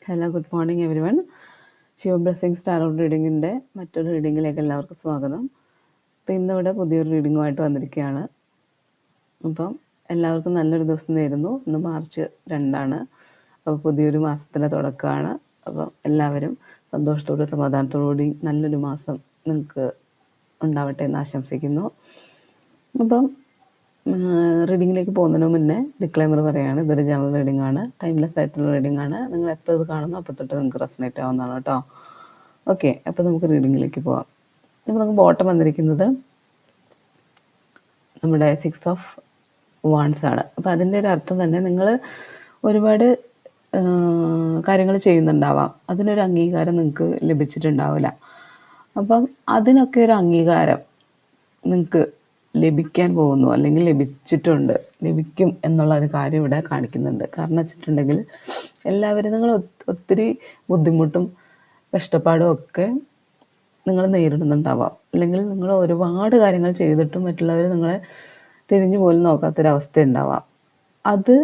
Hello, good morning everyone. Shiva blessings tarot റീഡിങ്ങിൻ്റെ മറ്റൊരു റീഡിങ്ങിലേക്ക് എല്ലാവർക്കും സ്വാഗതം. അപ്പോൾ ഇന്നിവിടെ പുതിയൊരു റീഡിങ്ങുമായിട്ട് വന്നിരിക്കുകയാണ്. അപ്പം എല്ലാവർക്കും നല്ലൊരു ദിവസം നേരുന്നു. ഇന്ന് മാർച്ച് 2 അപ്പോൾ പുതിയൊരു മാസത്തിൻ്റെ തുടക്കമാണ്. അപ്പം എല്ലാവരും സന്തോഷത്തോടും സമാധാനത്തോടുകൂടി നല്ലൊരു മാസം നിങ്ങൾക്ക് ഉണ്ടാവട്ടെ എന്ന് ആശംസിക്കുന്നു. അപ്പം റീഡിങ്ങിലേക്ക് പോകുന്നതിന് മുന്നേ ഡിക്ലൈമർ പറയുകയാണ്, ഇതൊരു ജനറൽ റീഡിംഗ് ആണ്, ടൈംലെസ് ആയിട്ടുള്ള റീഡിംഗ് ആണ്. നിങ്ങൾ എപ്പോൾ ഇത് കാണുന്നു അപ്പോൾ തൊട്ട് നിങ്ങൾക്ക് റെസനേറ്റ് ആവുന്നതാണ് കേട്ടോ. ഓക്കെ, അപ്പോൾ നമുക്ക് റീഡിങ്ങിലേക്ക് പോകാം. ഇപ്പോൾ നമുക്ക് ബോട്ടം വന്നിരിക്കുന്നത് നമ്മുടെ 6 ഓഫ് വാൺസ് ആണ്. അപ്പോൾ അതിൻ്റെ ഒരു അർത്ഥം തന്നെ നിങ്ങൾ ഒരുപാട് കാര്യങ്ങൾ ചെയ്യുന്നുണ്ടാവാം, അതിനൊരു അംഗീകാരം നിങ്ങൾക്ക് ലഭിച്ചിട്ടുണ്ടാവില്ല. അപ്പം അതിനൊക്കെ ഒരു അംഗീകാരം നിങ്ങൾക്ക് ലഭിക്കാൻ പോകുന്നു, അല്ലെങ്കിൽ ലഭിച്ചിട്ടുണ്ട്, ലഭിക്കും എന്നുള്ള ഒരു കാര്യം ഇവിടെ കാണിക്കുന്നുണ്ട്. കാരണം വെച്ചിട്ടുണ്ടെങ്കിൽ എല്ലാവരും നിങ്ങൾ ഒത്തിരി ബുദ്ധിമുട്ടും കഷ്ടപ്പാടും ഒക്കെ നിങ്ങൾ നേരിടുന്നുണ്ടാവാം, അല്ലെങ്കിൽ നിങ്ങൾ ഒരുപാട് കാര്യങ്ങൾ ചെയ്തിട്ടും മറ്റുള്ളവർ നിങ്ങളെ തിരിഞ്ഞു പോലും നോക്കാത്തൊരവസ്ഥ ഉണ്ടാവാം. അത്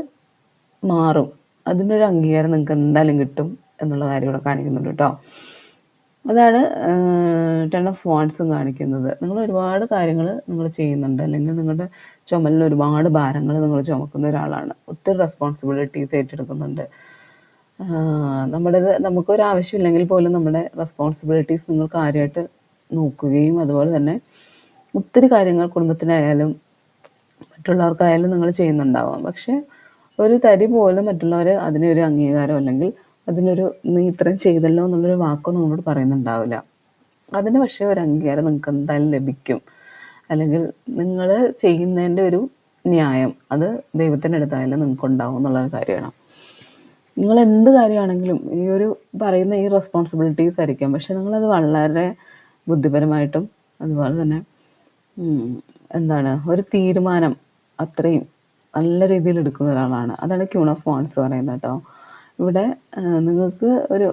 മാറും, അതിനൊരു അംഗീകാരം നിങ്ങൾക്ക് എന്തായാലും കിട്ടും എന്നുള്ള കാര്യം ഇവിടെ കാണിക്കുന്നുണ്ട് കേട്ടോ. അതാണ് 10 ഓഫ് വാൺസും കാണിക്കുന്നത്. നിങ്ങൾ ഒരുപാട് കാര്യങ്ങൾ നിങ്ങൾ ചെയ്യുന്നുണ്ട്, അല്ലെങ്കിൽ നിങ്ങളുടെ ചുമലിൽ ഒരുപാട് ഭാരങ്ങൾ നിങ്ങൾ ചുമക്കുന്ന ഒരാളാണ്. ഒത്തിരി റെസ്പോൺസിബിലിറ്റീസ് ഏറ്റെടുക്കുന്നുണ്ട്. നമുക്കൊരു ആവശ്യമില്ലെങ്കിൽ പോലും നമ്മുടെ റെസ്പോൺസിബിലിറ്റീസ് നിങ്ങൾ കാര്യമായിട്ട് നോക്കുകയും അതുപോലെ തന്നെ ഒത്തിരി കാര്യങ്ങൾ കുടുംബത്തിനായാലും മറ്റുള്ളവർക്കായാലും നിങ്ങൾ ചെയ്യുന്നുണ്ടാവാം. പക്ഷെ ഒരു തരി പോലും മറ്റുള്ളവർ അതിനൊരു അംഗീകാരം അല്ലെങ്കിൽ അതിനൊരു നീ ഇത്രയും ചെയ്തല്ലോ എന്നുള്ളൊരു വാക്കോ നമ്മളോട് പറയുന്നുണ്ടാവില്ല. അതിന് പക്ഷേ ഒരു അംഗീകാരം നിങ്ങൾക്ക് എന്തായാലും ലഭിക്കും, അല്ലെങ്കിൽ നിങ്ങൾ ചെയ്യുന്നതിൻ്റെ ഒരു ന്യായം അത് ദൈവത്തിൻ്റെ അടുത്തായാലും നിങ്ങൾക്ക് ഉണ്ടാവും എന്നുള്ളൊരു കാര്യമാണ്. നിങ്ങൾ എന്ത് കാര്യമാണെങ്കിലും ഈ ഒരു പറയുന്ന ഈ റെസ്പോൺസിബിലിറ്റീസ് ആയിരിക്കാം, പക്ഷെ നിങ്ങളത് വളരെ ബുദ്ധിപരമായിട്ടും അതുപോലെ തന്നെ ഒരു തീരുമാനം അത്രയും നല്ല രീതിയിൽ എടുക്കുന്ന ഒരാളാണ്. അതാണ് ക്യൂൺ ഓഫ് വാൺസ് പറയുന്നത് കേട്ടോ. ഇവിടെ നിങ്ങൾക്ക് ഒരു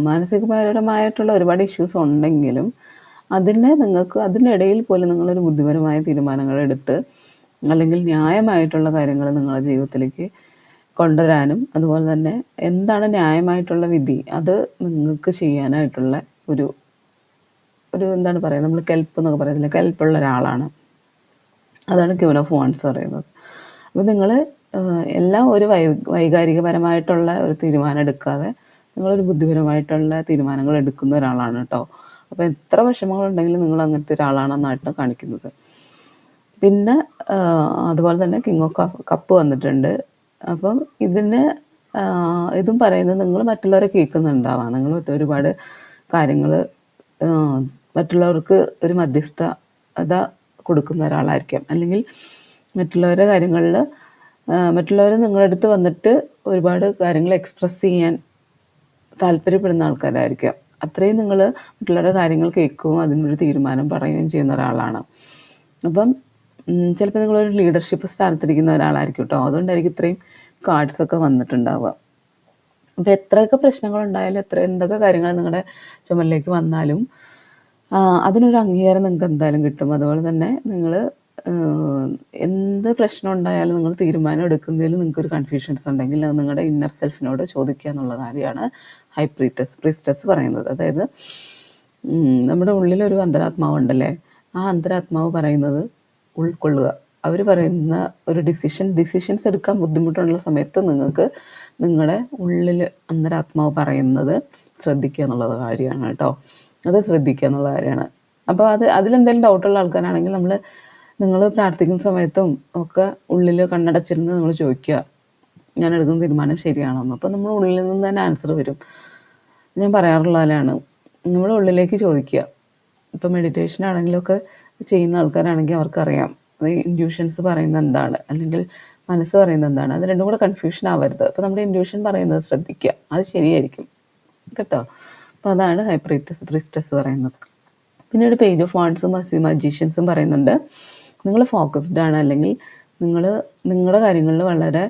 മാനസികപരമായിട്ടുള്ള ഒരുപാട് ഇഷ്യൂസ് ഉണ്ടെങ്കിലും നിങ്ങൾക്ക് അതിനിടയിൽ പോലും നിങ്ങളൊരു ബുദ്ധിപരമായ തീരുമാനങ്ങൾ എടുത്ത് അല്ലെങ്കിൽ ന്യായമായിട്ടുള്ള കാര്യങ്ങൾ നിങ്ങളുടെ ജീവിതത്തിലേക്ക് കൊണ്ടുവരാനും അതുപോലെ തന്നെ എന്താണ് ന്യായമായിട്ടുള്ള വിധി അത് നിങ്ങൾക്ക് ചെയ്യാനായിട്ടുള്ള ഒരു നമ്മൾ കെൽപ്പ് എന്നൊക്കെ പറയുന്നില്ല, കെൽപ്പുള്ള ഒരാളാണ്. അതാണ് ക്യൂൻ ഓഫ് വാൺസ് പറയുന്നത്. അപ്പോൾ നിങ്ങൾ എല്ലാം ഒരു വൈകാരികപരമായിട്ടുള്ള ഒരു തീരുമാനം എടുക്കാതെ നിങ്ങളൊരു ബുദ്ധിപരമായിട്ടുള്ള തീരുമാനങ്ങൾ എടുക്കുന്ന ഒരാളാണ് കേട്ടോ. അപ്പോൾ എത്ര വിഷമങ്ങളുണ്ടെങ്കിലും നിങ്ങൾ അങ്ങനത്തെ ഒരാളാണെന്നായിട്ട് കാണിക്കുന്നത്. പിന്നെ അതുപോലെ തന്നെ കിങ് ഓഫ് കപ്പ് വന്നിട്ടുണ്ട്. അപ്പം ഇതും പറയുന്നത് നിങ്ങൾ മറ്റുള്ളവരെ കേൾക്കുന്നുണ്ടാവാം, നിങ്ങൾ ഒരുപാട് കാര്യങ്ങൾ മറ്റുള്ളവർക്ക് ഒരു മധ്യസ്ഥത കൊടുക്കുന്ന ഒരാളായിരിക്കാം, അല്ലെങ്കിൽ മറ്റുള്ളവരുടെ കാര്യങ്ങളിൽ മറ്റുള്ളവർ നിങ്ങളുടെ അടുത്ത് വന്നിട്ട് ഒരുപാട് കാര്യങ്ങൾ എക്സ്പ്രസ് ചെയ്യാൻ താല്പര്യപ്പെടുന്ന ആൾക്കാരായിരിക്കാം. അത്രയും നിങ്ങൾ മറ്റുള്ളവരുടെ കാര്യങ്ങൾ കേൾക്കുകയും അതിനൊരു തീരുമാനം പറയുകയും ചെയ്യുന്ന ഒരാളാണ്. അപ്പം ചിലപ്പോൾ നിങ്ങളൊരു ലീഡർഷിപ്പ് സ്ഥാനത്തിരിക്കുന്ന ഒരാളായിരിക്കും കേട്ടോ. അതുകൊണ്ടായിരിക്കും ഇത്രയും കാർഡ്സൊക്കെ വന്നിട്ടുണ്ടാവുക. അപ്പോൾ എത്രയൊക്കെ പ്രശ്നങ്ങളുണ്ടായാലും എന്തൊക്കെ കാര്യങ്ങൾ നിങ്ങളുടെ ചുമലിലേക്ക് വന്നാലും അതിനൊരു അംഗീകാരം നിങ്ങൾക്ക് എന്തായാലും കിട്ടും. അതുപോലെ തന്നെ നിങ്ങൾ എന്ത് പ്രശ്നം ഉണ്ടായാലും നിങ്ങൾ തീരുമാനം എടുക്കുന്നതിൽ നിങ്ങൾക്കൊരു കൺഫ്യൂഷൻസ് ഉണ്ടെങ്കിൽ അത് നിങ്ങളുടെ ഇന്നർ സെൽഫിനോട് ചോദിക്കുക എന്നുള്ള കാര്യമാണ് ഹൈ പ്രീസ്റ്റസ് പറയുന്നത്. അതായത് നമ്മുടെ ഉള്ളിലൊരു അന്തരാത്മാവുണ്ടല്ലേ, ആ അന്തരാത്മാവ് പറയുന്നത് ഉൾക്കൊള്ളുക. അവർ പറയുന്ന ഒരു ഡിസിഷൻസ് എടുക്കാൻ ബുദ്ധിമുട്ടുള്ള സമയത്ത് നിങ്ങൾക്ക് നിങ്ങളുടെ ഉള്ളിൽ അന്തരാത്മാവ് പറയുന്നത് ശ്രദ്ധിക്കുക എന്നുള്ളത് കാര്യമാണ് കേട്ടോ. അത് ശ്രദ്ധിക്കുക എന്നുള്ള കാര്യമാണ്. അപ്പോൾ അതിലെന്തെങ്കിലും ഡൗട്ടുള്ള ആൾക്കാരാണെങ്കിൽ നിങ്ങൾ പ്രാർത്ഥിക്കുന്ന സമയത്തും ഒക്കെ ഉള്ളിൽ കണ്ണടച്ചിരുന്ന് നിങ്ങൾ ചോദിക്കുക, ഞാൻ എടുക്കുന്ന തീരുമാനം ശരിയാണോന്ന്. അപ്പോൾ നമ്മൾ ഉള്ളിൽ നിന്ന് തന്നെ ആൻസർ വരും. ഞാൻ പറയാറുള്ള പോലെയാണ്, നമ്മൾ ഉള്ളിലേക്ക് ചോദിക്കുക. ഇപ്പോൾ മെഡിറ്റേഷൻ ആണെങ്കിലൊക്കെ ചെയ്യുന്ന ആൾക്കാരാണെങ്കിൽ അവർക്കറിയാം അത് ഇൻഡ്യൂഷൻസ് പറയുന്നത് എന്താണ്, അല്ലെങ്കിൽ മനസ്സ് പറയുന്നത് എന്താണ്. അത് രണ്ടും കൂടെ കൺഫ്യൂഷൻ ആവരുത്. അപ്പോൾ നമ്മുടെ ഇൻഡ്യൂഷൻ പറയുന്നത് ശ്രദ്ധിക്കുക, അത് ശരിയായിരിക്കും കേട്ടോ. അപ്പോൾ അതാണ് ഹൈ പ്രീസ്റ്റസ് പറയുന്നത്. പിന്നെ ഒരു പേജ് ഓഫ് വാൺസും മജീഷ്യൻസും പറയുന്നുണ്ട്. നിങ്ങൾ ഫോക്കസ്ഡ് ആണ്, അല്ലെങ്കിൽ നിങ്ങളുടെ കാര്യങ്ങളിൽ വളരെ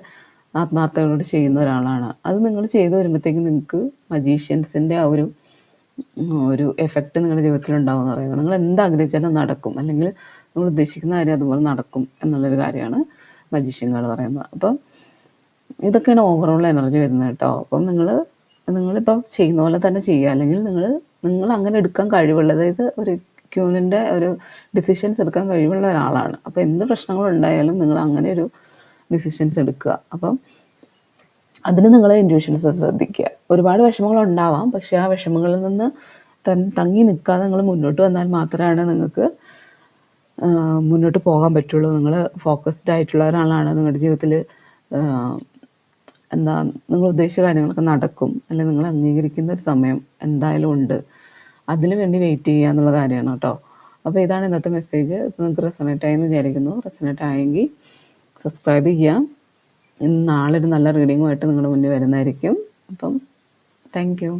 ആത്മാർത്ഥതയോട് ചെയ്യുന്ന ഒരാളാണ്. അത് നിങ്ങൾ ചെയ്തു വരുമ്പോഴത്തേക്കും നിങ്ങൾക്ക് മജീഷ്യൻസിൻ്റെ ആ ഒരു എഫക്റ്റ് നിങ്ങളുടെ ജീവിതത്തിൽ ഉണ്ടാവും എന്ന് പറയുന്നത്. നിങ്ങൾ എന്താഗ്രഹിച്ചാലും നടക്കും, അല്ലെങ്കിൽ നമ്മൾ ഉദ്ദേശിക്കുന്ന കാര്യം അതുപോലെ നടക്കും എന്നുള്ളൊരു കാര്യമാണ് മജീഷ്യൻ കാർഡ് പറയുന്നത്. അപ്പം ഇതൊക്കെയാണ് ഓവറോൾ എനർജി വരുന്നത് കേട്ടോ. അപ്പം നിങ്ങളിപ്പോൾ ചെയ്യുന്ന പോലെ തന്നെ ചെയ്യുക. അല്ലെങ്കിൽ നിങ്ങൾ അങ്ങനെ എടുക്കാൻ കഴിവുള്ള, അതായത് ഒരു ക്യൂനിൻ്റെ ഒരു ഡിസിഷൻസ് എടുക്കാൻ കഴിവുള്ള ഒരാളാണ്. അപ്പോൾ എന്ത് പ്രശ്നങ്ങളുണ്ടായാലും നിങ്ങൾ അങ്ങനെ ഒരു ഡിസിഷൻസ് എടുക്കുക. അപ്പം അതിന് നിങ്ങൾ ഇൻറ്റ്യൂഷൻസ് ശ്രദ്ധിക്കുക. ഒരുപാട് വിഷമങ്ങളുണ്ടാവാം, പക്ഷേ ആ വിഷമങ്ങളിൽ നിന്ന് തങ്ങി നിൽക്കാതെ നിങ്ങൾ മുന്നോട്ട് വന്നാൽ മാത്രമാണ് നിങ്ങൾക്ക് മുന്നോട്ട് പോകാൻ പറ്റുള്ളൂ. നിങ്ങൾ ഫോക്കസ്ഡ് ആയിട്ടുള്ള ഒരാളാണ്. നിങ്ങളുടെ ജീവിതത്തിൽ എന്താ നിങ്ങൾ ഉദ്ദേശിച്ച കാര്യങ്ങളൊക്കെ നടക്കും, അല്ലെങ്കിൽ നിങ്ങൾ അംഗീകരിക്കുന്ന ഒരു സമയം എന്തായാലും ഉണ്ട്. അതിനു വേണ്ടി വെയിറ്റ് ചെയ്യുക എന്നുള്ള കാര്യമാണ് കേട്ടോ. അപ്പോൾ ഇതാണ് ഇന്നത്തെ മെസ്സേജ്. നിങ്ങൾക്ക് റെസൊണേറ്റ് ആയെന്ന് വിചാരിക്കുന്നു. റെസൊണേറ്റ് ആയെങ്കിൽ സബ്സ്ക്രൈബ് ചെയ്യാം. നാളെ ഒരു നല്ല റീഡിങ്ങുമായിട്ട് നിങ്ങളുടെ മുന്നിൽ വരുന്നതായിരിക്കും. അപ്പം താങ്ക് യു.